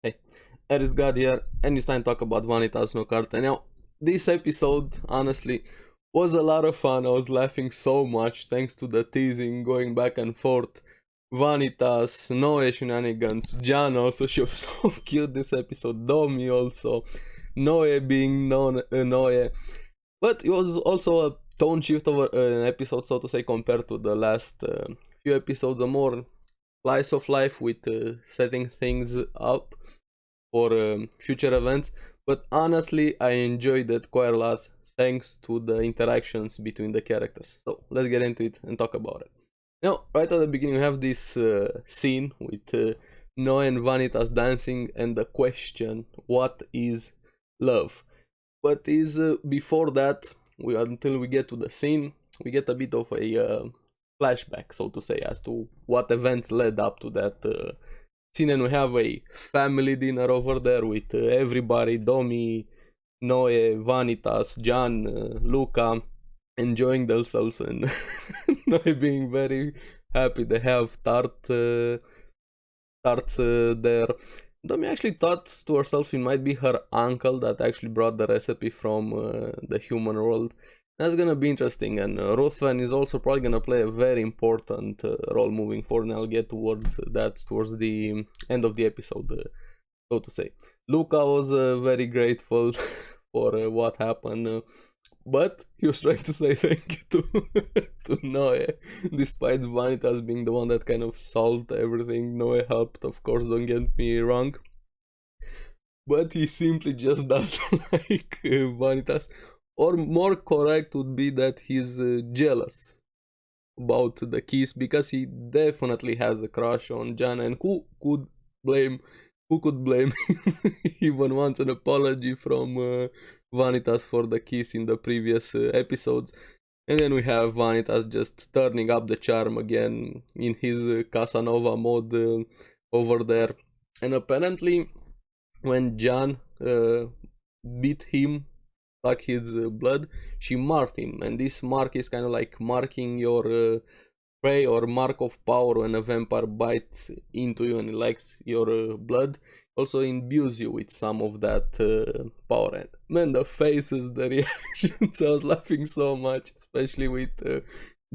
Hey, ARESxGOD here, and it's time to talk about Vanitas no Carte. Now, this episode, honestly, was a lot of fun. I was laughing so much thanks to the teasing, going back and forth. Vanitas, Noe shenanigans, Jan also, she was so cute this episode, Domi also, Noe being Noe. But it was also a tone shift over an episode, so to say, compared to the last few episodes, a more slice of life with setting things up for future events. But honestly, I enjoyed it quite a lot thanks to the interactions between the characters. So let's get into it and talk about it. Now, right at the beginning, we have this scene with Noe and Vanitas dancing, and the question, what is love? But is before that, until we get to the scene, we get a bit of a flashback, so to say, as to what events led up to that scene. And we have a family dinner over there with everybody, Domi, Noe, Vanitas, Jan, Luca, enjoying themselves, and Noe being very happy they have tarts there. Domi actually thought to herself it might be her uncle that actually brought the recipe from the human world. That's gonna be interesting, and Ruthven is also probably gonna play a very important role moving forward, and I'll get towards that towards the end of the episode, so to say. Luca was very grateful for what happened, but he was trying to say thank you to to Noe, despite Vanitas being the one that kind of solved everything. Noe helped, of course, don't get me wrong, but he simply just doesn't like Vanitas, or more correct would be that he's jealous about the kiss, because he definitely has a crush on Jana, and blame who could blame him? He even wants an apology from Vanitas for the kiss in the previous episodes. And then we have Vanitas just turning up the charm again in his Casanova mode over there. And apparently, when Jan beat him, suck his blood, she marked him. And this mark is kind of like marking your prey or mark of power when a vampire bites into you and it likes your blood. Also imbues you with some of that power. And man, the faces, the reactions, I was laughing so much, especially with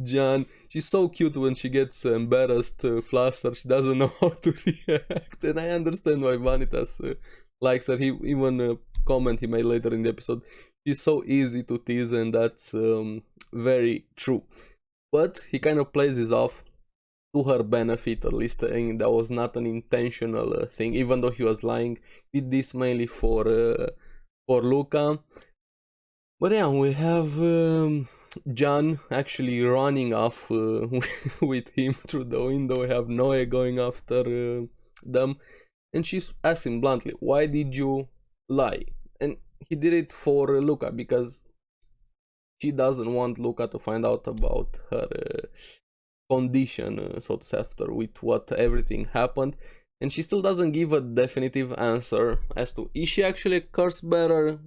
Jan. She's so cute when she gets embarrassed, flustered. She doesn't know how to react, and I understand why Vanitas likes her. He even comment he made later in the episode, she's so easy to tease, and that's very true. But he kind of plays this off to her benefit, at least, and that was not an intentional thing, even though he was lying. He did this mainly for Luca. But yeah, we have John actually running off with him through the window. We have Noe going after them, and she's asking bluntly, why did you lie? And he did it for Luca because she doesn't want Luca to find out about her condition, so to say, after with what everything happened. And she still doesn't give a definitive answer as to, is she actually a curse bearer?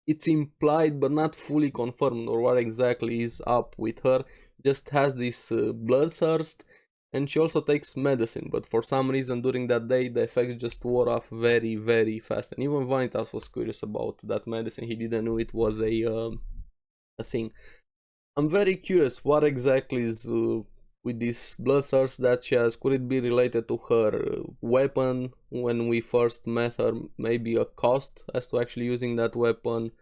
It's implied but not fully confirmed, or what exactly is up with her. Just has this bloodthirst, and she also takes medicine, but for some reason during that day the effects just wore off very, very fast. And even Vanitas was curious about that medicine. He didn't know it was a thing. I'm very curious what exactly is with this bloodthirst that she has. Could it be related to her weapon when we first met her? Maybe a cost as to actually using that weapon.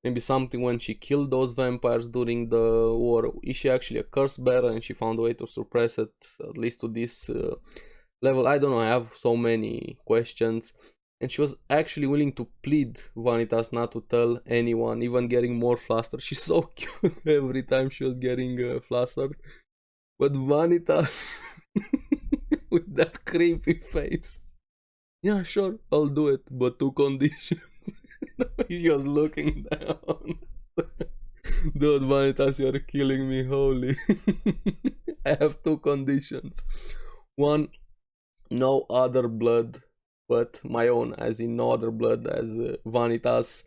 Maybe something when she killed those vampires during the war. Is she actually a curse bearer and she found a way to suppress it, at least to this level? I don't know, I have so many questions. And she was actually willing to plead Vanitas not to tell anyone, even getting more flustered. She's so cute every time she was getting flustered. But Vanitas, with that creepy face, yeah, sure, I'll do it, but two conditions. He was looking down. Dude, Vanitas, you're killing me, holy. I have two conditions. One, no other blood but my own, as in no other blood as Vanitas.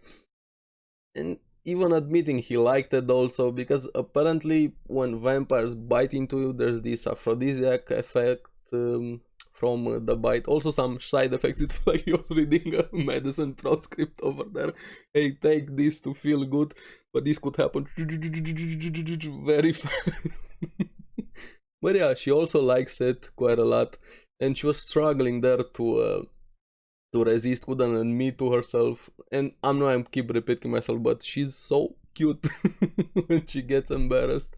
And even admitting he liked it also, because apparently when vampires bite into you, there's this aphrodisiac effect from the bite. Also some side effects. It felt like he was reading a medicine proscript over there. Hey, take this to feel good, but this could happen very fast. But yeah, she also likes it quite a lot, and she was struggling there to resist, couldn't admit to herself. And I'm keep repeating myself, but she's so cute when she gets embarrassed.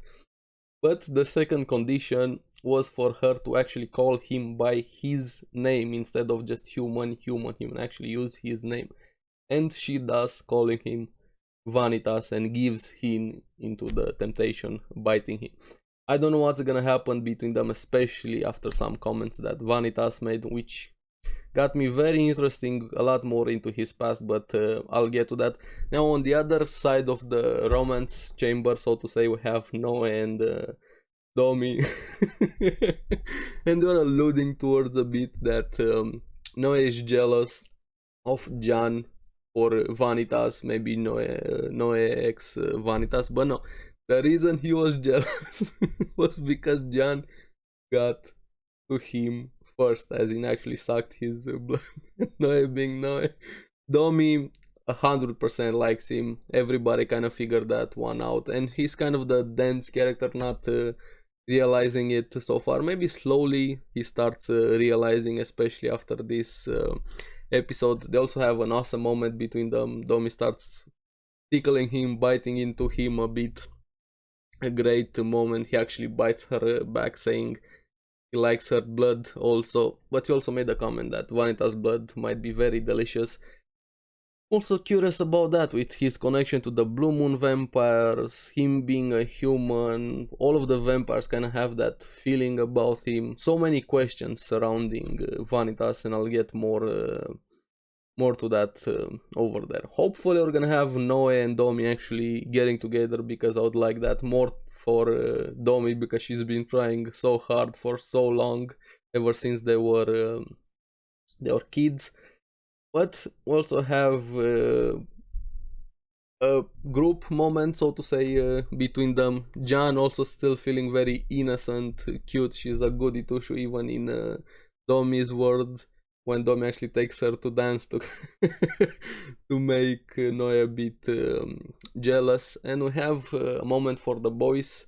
But the second condition was for her to actually call him by his name instead of just human, actually use his name. And she does, calling him Vanitas, and gives him into the temptation, biting him. I don't know what's gonna happen between them, especially after some comments that Vanitas made, which got me very interesting, a lot more into his past, but I'll get to that. Now on the other side of the romance chamber, so to say, we have Noe and Domi. And they're alluding towards a bit that Noe is jealous of Jan or Vanitas, maybe Noe ex Vanitas, but no. The reason he was jealous was because Jan got to him first, as in actually sucked his blood. Noe being Noe. Domi 100% likes him. Everybody kind of figured that one out, and he's kind of the dense character, not realizing it so far. Maybe slowly he starts realizing, especially after this episode. They also have an awesome moment between them. Domi starts tickling him, biting into him a bit. A great moment. He actually bites her back, saying he likes her blood also, but he also made a comment that Vanitas' blood might be very delicious. Also curious about that, with his connection to the Blue Moon vampires, him being a human, all of the vampires kind of have that feeling about him. So many questions surrounding Vanitas, and I'll get more to that over there. Hopefully we're gonna have Noe and Domi actually getting together, because I would like that more for Domi, because she's been trying so hard for so long, ever since they were kids. But we also have a group moment, so to say, between them. Jan also still feeling very innocent, cute. She's a goody two-shoe even in Domi's words, when Domi actually takes her to dance to to make Noe a bit jealous. And we have a moment for the boys.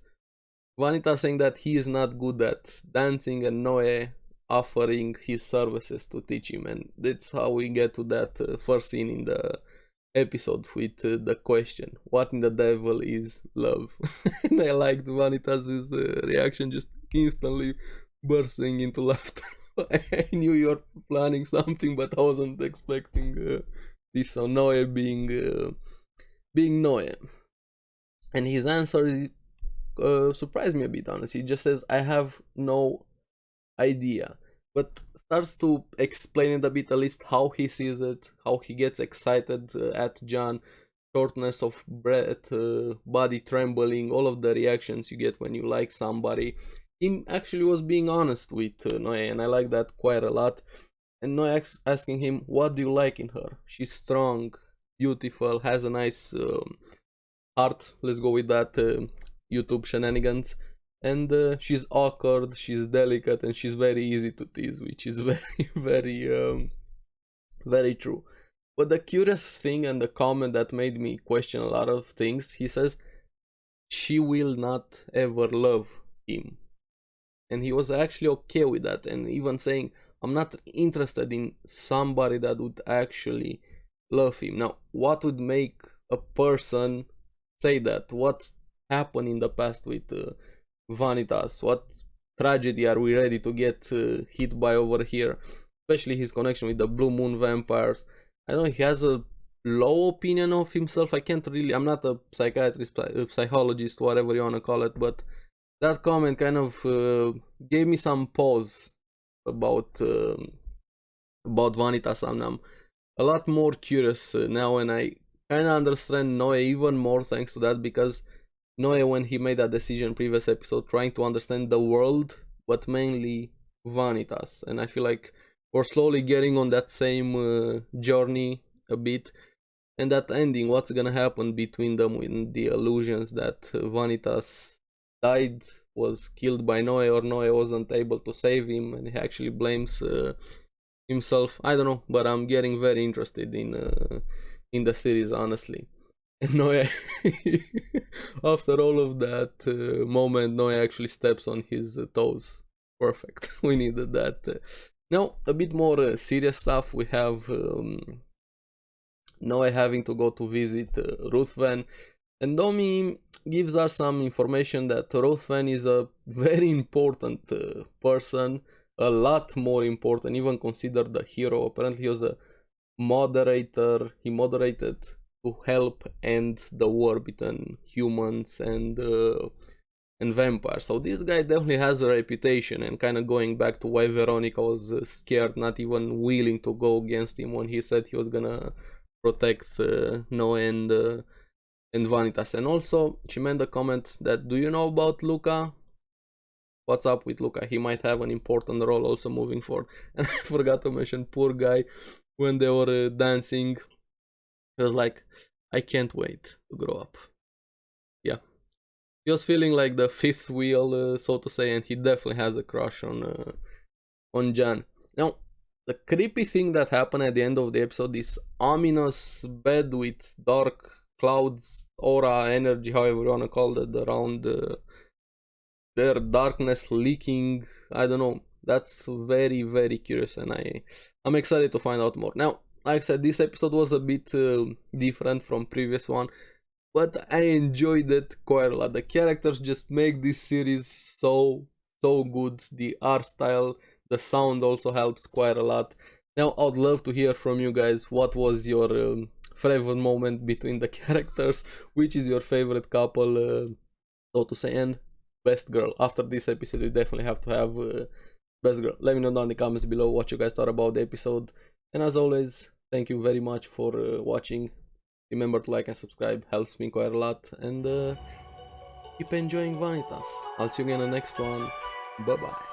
Vanita saying that he is not good at dancing, and Noe offering his services to teach him. And that's how we get to that first scene in the episode with the question, what in the devil is love? And I liked Vanitas' reaction, just instantly bursting into laughter. I knew you were planning something, but I wasn't expecting this. So Noe being Noe, and his answer surprised me a bit, honestly. He just says, I have no idea, but starts to explain it a bit, at least how he sees it, how he gets excited at Jan, shortness of breath, body trembling, all of the reactions you get when you like somebody. He actually was being honest with Noe, and I like that quite a lot. And Noe asking him, what do you like in her? She's strong, beautiful, has a nice heart, let's go with that YouTube shenanigans. And she's awkward, she's delicate, and she's very easy to tease, which is very true. But the curious thing, and the comment that made me question a lot of things, he says she will not ever love him. And he was actually okay with that, and even saying, I'm not interested in somebody that would actually love him. Now, what would make a person say that? What happened in the past with Vanitas? What tragedy are we ready to get hit by over here? Especially his connection with the Blue Moon vampires. I know he has a low opinion of himself. I'm not a psychiatrist, a psychologist, whatever you want to call it, but that comment kind of gave me some pause about Vanitas, and I'm a lot more curious now, and I kind of understand Noe even more thanks to that, because Noe, when he made that decision previous episode, trying to understand the world, but mainly Vanitas, and I feel like we're slowly getting on that same journey a bit. And that ending, what's gonna happen between them, with the illusions that Vanitas died was killed by Noe, or Noe wasn't able to save him and he actually blames himself. I don't know, but I'm getting very interested in the series, honestly. And Noe, after all of that moment, Noe actually steps on his toes. Perfect. We needed that. Now, a bit more serious stuff. We have Noe having to go to visit Ruthven, and Domi gives us some information that Ruthven is a very important person, a lot more important, even considered the hero. Apparently, he was a moderator. He moderated to help end the war between humans and vampires. So this guy definitely has a reputation, and kind of going back to why Veronica was scared, not even willing to go against him when he said he was gonna protect Noe and Vanitas. And also, she made a comment that, do you know about Luca? What's up with Luca? He might have an important role also moving forward. And I forgot to mention, poor guy, when they were dancing, he was like, I can't wait to grow up. Yeah. He was feeling like the fifth wheel, so to say, and he definitely has a crush on Jan. Now, the creepy thing that happened at the end of the episode, this ominous bed with dark clouds, aura, energy, however you wanna call it, around their darkness leaking. I don't know. That's very, very curious, and I'm excited to find out more. Now, like I said, this episode was a bit different from previous one, but I enjoyed it quite a lot. The characters just make this series so good. The art style, the sound also helps quite a lot. Now, I'd love to hear from you guys. What was your favorite moment between the characters? Which is your favorite couple, so to say, and best girl? After this episode, you definitely have to have best girl. Let me know down in the comments below what you guys thought about the episode. And as always, thank you very much for watching. Remember to like and subscribe, helps me quite a lot. And keep enjoying Vanitas. I'll see you again in the next one. Bye bye.